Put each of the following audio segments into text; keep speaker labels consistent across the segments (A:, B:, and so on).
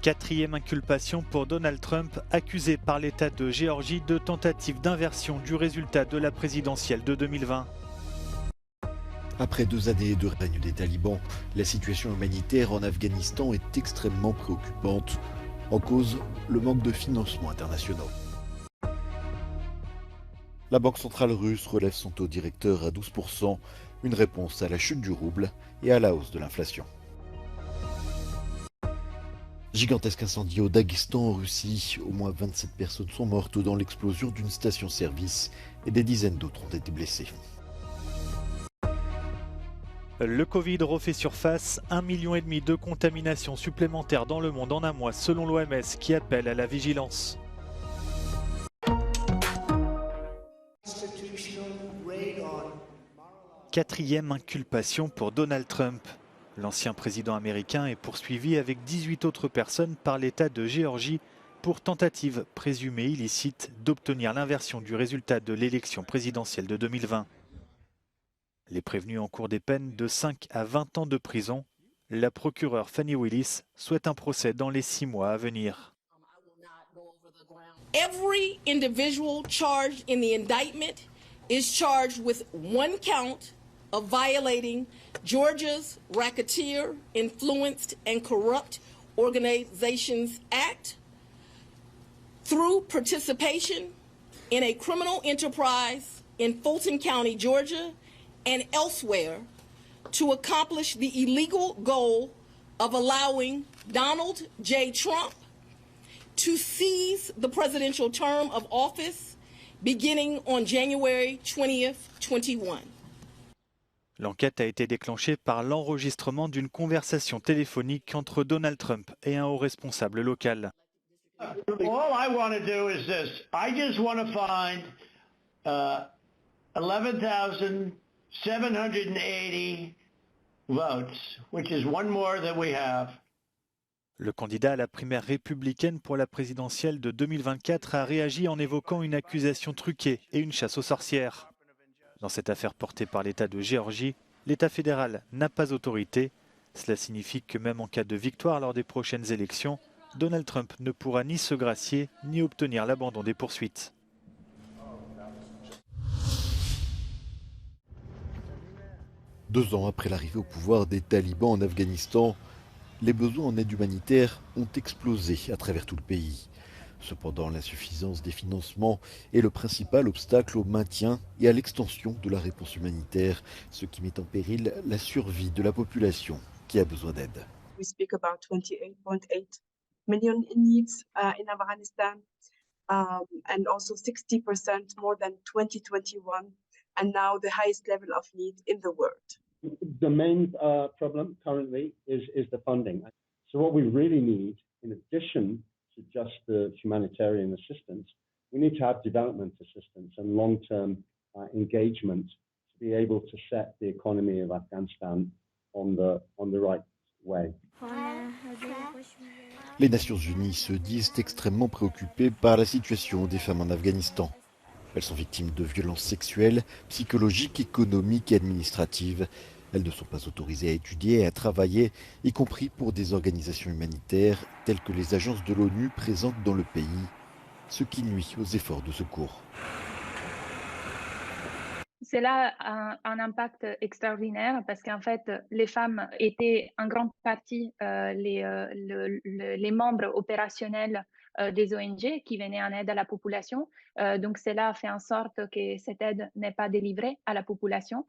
A: Quatrième inculpation pour Donald Trump, accusé par l'État de Géorgie de tentative d'inversion du résultat de la présidentielle de 2020.
B: Après 2 années de règne des talibans, la situation humanitaire en Afghanistan est extrêmement préoccupante. En cause, le manque de financements internationaux. La Banque centrale russe relève son taux directeur à 12%, une réponse à la chute du rouble et à la hausse de l'inflation. Gigantesque incendie au Daghestan en Russie. Au moins 27 personnes sont mortes dans l'explosion d'une station-service et des dizaines d'autres ont été blessées.
A: Le Covid refait surface, 1,5 million de contaminations supplémentaires dans le monde en un mois selon l'OMS qui appelle à la vigilance. Quatrième inculpation pour Donald Trump. L'ancien président américain est poursuivi avec 18 autres personnes par l'État de Géorgie pour tentative présumée illicite d'obtenir l'inversion du résultat de l'élection présidentielle de 2020. Les prévenus encourent des peines de 5 à 20 ans de prison. La procureure Fannie Willis souhaite un procès dans les 6 mois à venir.
C: Every individual charged in the indictment is charged with one count of violating Georgia's Racketeer, Influenced and Corrupt Organizations Act through participation in a criminal enterprise in Fulton County, Georgia, and elsewhere to accomplish the illegal goal of allowing Donald J. Trump to seize the presidential term of office beginning on January 20th, 2021.
A: L'enquête a été déclenchée par l'enregistrement d'une conversation téléphonique entre Donald Trump et un haut responsable local.
D: All I want to do is this. I just want to find 11,780 votes, which is one more than we have.
A: Le candidat à la primaire républicaine pour la présidentielle de 2024 a réagi en évoquant une accusation truquée et une chasse aux sorcières. Dans cette affaire portée par l'État de Géorgie, l'État fédéral n'a pas autorité. Cela signifie que même en cas de victoire lors des prochaines élections, Donald Trump ne pourra ni se gracier ni obtenir l'abandon des poursuites.
B: Deux ans après l'arrivée au pouvoir des talibans en Afghanistan, les besoins en aide humanitaire ont explosé à travers tout le pays. Cependant, l'insuffisance des financements est le principal obstacle au maintien et à l'extension de la réponse humanitaire, ce qui met en péril la survie de la population qui a besoin d'aide.
E: We speak about 28.8 million in needs in Afghanistan, and also 60% more than 2021, and now the highest level of need in the world.
F: The main problem currently is the funding. So what we really need, in addition to just the humanitarian assistance, we need to have development assistance and long-term engagement to be able to set the economy of Afghanistan on the right way.
B: Les Nations Unies se disent extrêmement préoccupées par la situation des femmes en Afghanistan. Elles sont victimes de violences sexuelles, psychologiques, économiques et administratives. Elles ne sont pas autorisées à étudier et à travailler, y compris pour des organisations humanitaires telles que les agences de l'ONU présentes dans le pays, ce qui nuit aux efforts de secours.
G: Cela a un impact extraordinaire parce qu'en fait, les femmes étaient en grande partie les membres opérationnels des ONG qui venaient en aide à la population. Donc cela fait en sorte que cette aide n'est pas délivrée à la population.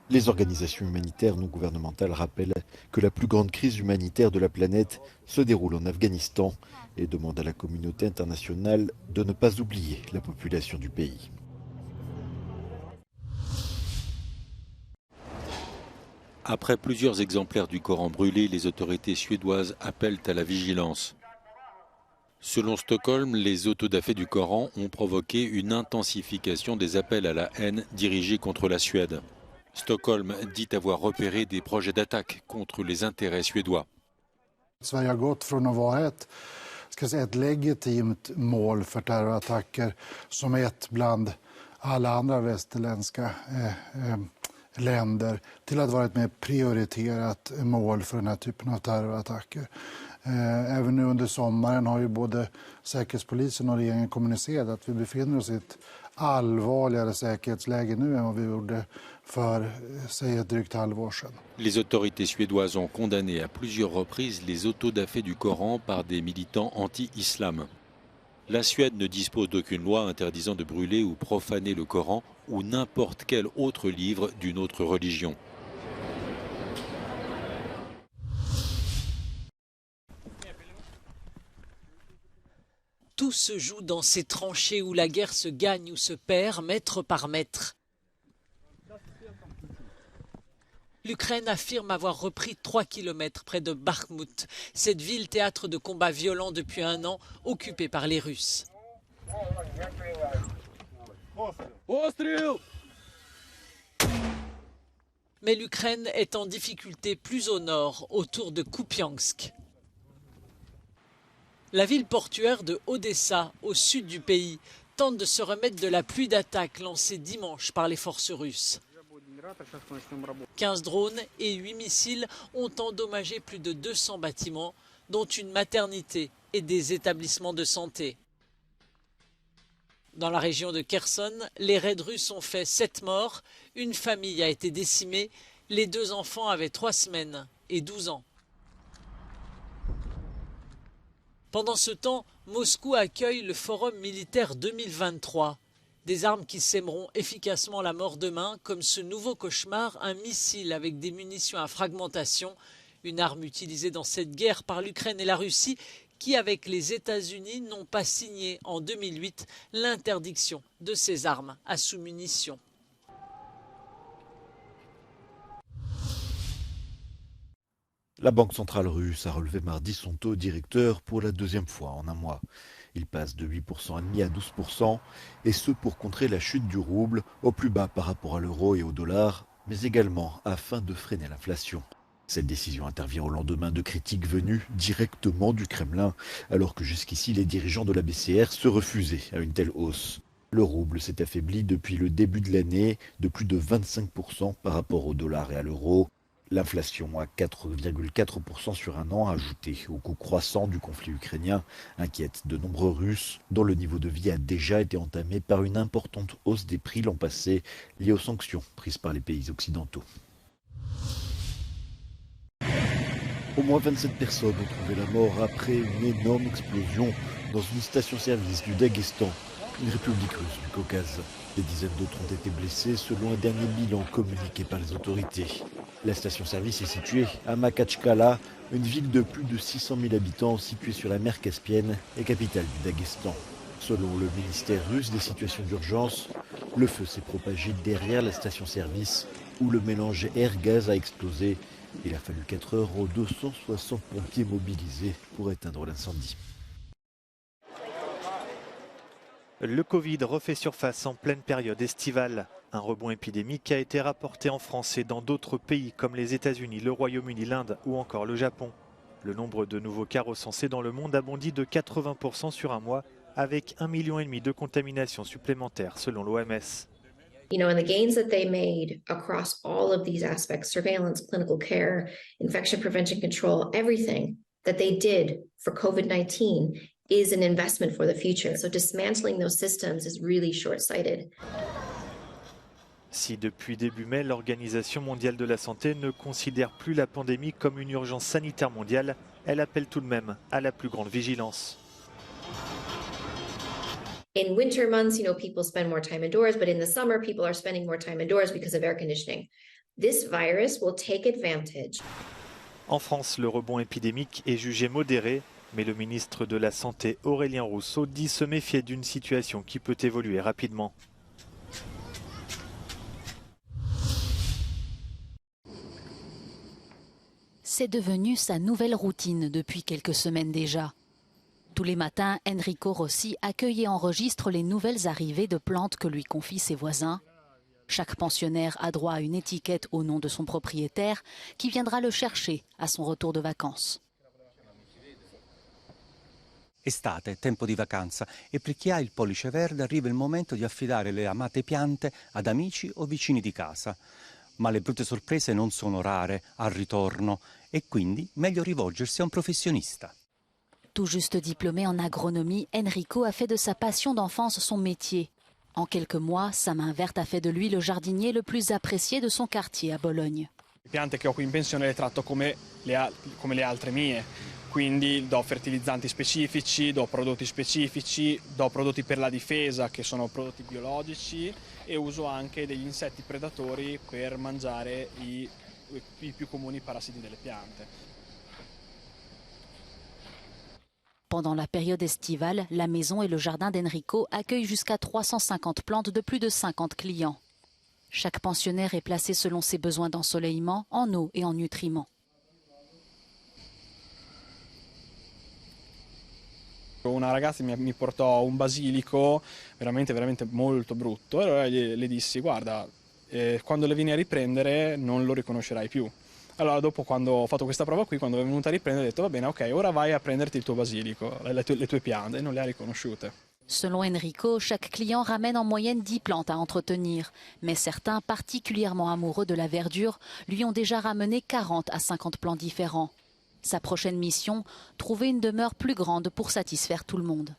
B: Les organisations humanitaires non gouvernementales rappellent que la plus grande crise humanitaire de la planète se déroule en Afghanistan et demandent à la communauté internationale de ne pas oublier la population du pays.
H: Après plusieurs exemplaires du Coran brûlés, les autorités suédoises appellent à la vigilance. Selon Stockholm, les autodafés du Coran ont provoqué une intensification des appels à la haine dirigés contre la Suède. Stockholm dit avoir repéré des projets d'attaque contre les intérêts suédois.
I: Sverige har gått från att vara ett legitimt mål för terrorattacker som ett bland alla andra västerländska länder till att vara ett mer prioriterat mål för den här typen av terrorattacker. Även nu under sommaren har ju både Säkerhetspolisen och regeringen kommunicerat att vi befinner oss i ett allvarligare säkerhetsläge nu än vad vi gjorde för, säg, ett drygt halvår sedan.
H: Les autorités suédoises ont condamné à plusieurs reprises les autodafés du Coran par des militants anti-islam. La Suède ne dispose d'aucune loi interdisant de brûler ou profaner le Coran ou n'importe quel autre livre d'une autre religion.
J: Tout se joue dans ces tranchées où la guerre se gagne ou se perd, mètre par mètre. L'Ukraine affirme avoir repris 3 kilomètres près de Bakhmout, cette ville théâtre de combats violents depuis un an, occupée par les Russes. Mais l'Ukraine est en difficulté plus au nord, autour de Kupiansk. La ville portuaire de Odessa, au sud du pays, tente de se remettre de la pluie d'attaques lancée dimanche par les forces russes. 15 drones et 8 missiles ont endommagé plus de 200 bâtiments, dont une maternité et des établissements de santé. Dans la région de Kherson, les raids russes ont fait 7 morts, une famille a été décimée, les 2 enfants avaient 3 semaines et 12 ans. Pendant ce temps, Moscou accueille le Forum militaire 2023. Des armes qui sèmeront efficacement la mort demain, comme ce nouveau cauchemar, un missile avec des munitions à fragmentation, une arme utilisée dans cette guerre par l'Ukraine et la Russie, qui, avec les États-Unis, n'ont pas signé en 2008 l'interdiction de ces armes à sous-munitions.
B: La Banque centrale russe a relevé mardi son taux directeur pour la 2e fois en un mois. Il passe de 8,5% à 12%, et ce pour contrer la chute du rouble au plus bas par rapport à l'euro et au dollar, mais également afin de freiner l'inflation. Cette décision intervient au lendemain de critiques venues directement du Kremlin, alors que jusqu'ici les dirigeants de la BCR se refusaient à une telle hausse. Le rouble s'est affaibli depuis le début de l'année de plus de 25% par rapport au dollar et à l'euro. L'inflation à 4,4% sur un an, ajoutée au coût croissant du conflit ukrainien, inquiète de nombreux Russes, dont le niveau de vie a déjà été entamé par une importante hausse des prix l'an passé, liée aux sanctions prises par les pays occidentaux. Au moins 27 personnes ont trouvé la mort après une énorme explosion dans une station-service du Daghestan, une république russe du Caucase. Des dizaines d'autres ont été blessés selon un dernier bilan communiqué par les autorités. La station-service est située à Makhachkala, une ville de plus de 600 000 habitants située sur la mer Caspienne et capitale du Daghestan. Selon le ministère russe des situations d'urgence, le feu s'est propagé derrière la station-service où le mélange air-gaz a explosé. Il a fallu 4 heures aux 260 pompiers mobilisés pour éteindre l'incendie.
A: Le Covid refait surface en pleine période estivale. Un rebond épidémique a été rapporté en France et dans d'autres pays comme les États-Unis, le Royaume-Uni, l'Inde ou encore le Japon. Le nombre de nouveaux cas recensés dans le monde a bondi de 80% sur un mois, avec 1,5 million de contaminations supplémentaires selon l'OMS.
K: You know, and the gains that they made across all of these aspects, surveillance, clinical care, infection prevention control, everything that they did for COVID-19 is an investment for the future. So dismantling those systems is really short-sighted.
A: Si depuis début mai, l'Organisation mondiale de la santé ne considère plus la pandémie comme une urgence sanitaire mondiale, elle appelle tout de même à la plus grande vigilance.
K: In winter months, you know, people spend more time indoors, but in the summer, people are spending more time indoors because of air conditioning. This virus will take advantage.
A: En France, le rebond épidémique est jugé modéré, mais le ministre de la Santé, Aurélien Rousseau, dit se méfier d'une situation qui peut évoluer rapidement.
L: C'est devenu sa nouvelle routine depuis quelques semaines déjà. Tous les matins, Enrico Rossi accueille et enregistre les nouvelles arrivées de plantes que lui confient ses voisins. Chaque pensionnaire a droit à une étiquette au nom de son propriétaire qui viendra le chercher à son retour de vacances.
M: Estate, tempo di vacanza, e per chi ha il pollice verde arriva il momento di affidare le amate piante ad amici o vicini di casa. Ma le brutte sorprese non sono rare al ritorno e quindi meglio rivolgersi a un professionista.
L: Tout juste diplômé en agronomie, Enrico a fait de sa passion d'enfance son métier. En quelques mois, sa main verte a fait de lui le jardinier le plus apprécié de son quartier à Bologne.
N: Le piante che ho qui in pensione le tratto come le altre mie, quindi do fertilizzanti specifici, do prodotti specifici, do prodotti per la difesa che sono prodotti biologici e uso anche degli insetti predatori per mangiare i più comuni parassiti delle piante.
L: Pendant la période estivale, la maison et le jardin d'Enrico accueillent jusqu'à 350 plantes de plus de 50 clients. Chaque pensionnaire est placé selon ses besoins d'ensoleillement, en eau et en nutriments.
N: Una ragazza mi portò un basilico veramente molto brutto e allora le dissi guarda, quando le vieni a riprendere non lo riconoscerai più. Allora dopo, quando ho fatto questa prova qui, quando è venuta a riprendere, ho detto va bene, ok, ora vai a prenderti il tuo basilico, le tue piante, e non le ha riconosciute.
L: Selon Enrico, chaque client ramène en moyenne 10 plantes à entretenir. Mais certains, particulièrement amoureux de la verdure, lui ont déjà ramené 40 à 50 plants différents. Sa prochaine mission, trouver une demeure plus grande pour satisfaire tout le monde.